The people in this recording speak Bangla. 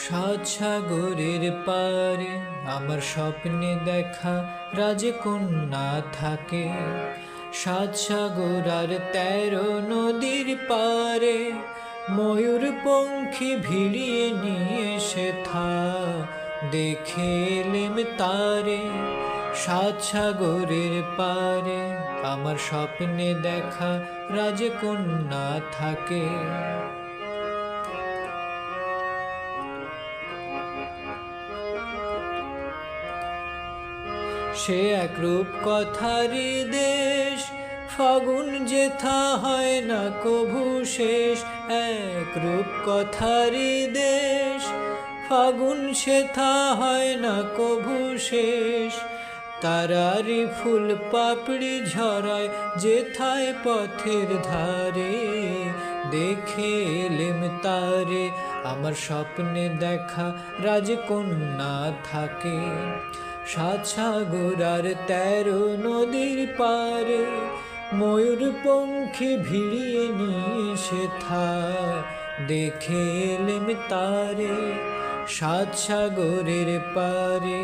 সাত সাগরের পারে আমার স্বপ্নে দেখা রাজকন্যা থাকে। সাত সাগর আর 13 নদীর পারে ময়ূর পঙ্খী ভিড়িয়ে নিয়ে সে দেখে এলেম তারে। সাত সাগরের পারে আমার স্বপ্নে দেখা রাজকন্যা থাকে। সে এক রূপ কথারি দেশ, ফাগুন যেথা হয় না কভু শেষ। এক রূপ কথারি দেশ, ফাগুন সেথা হয় না কভু শেষ। তারারি ফুল পাপড়ি ঝরায় যেথায় পথের ধারে, দেখে এলেম তারে আমার স্বপ্নে দেখা রাজকন্যা থাকে। সাত সাগর আর 13 নদীর পারে ময়ূর পঙ্খী ভিড়িয়ে নিয়ে সে দেখে এলেম তারে। সাত সাগরের পারে।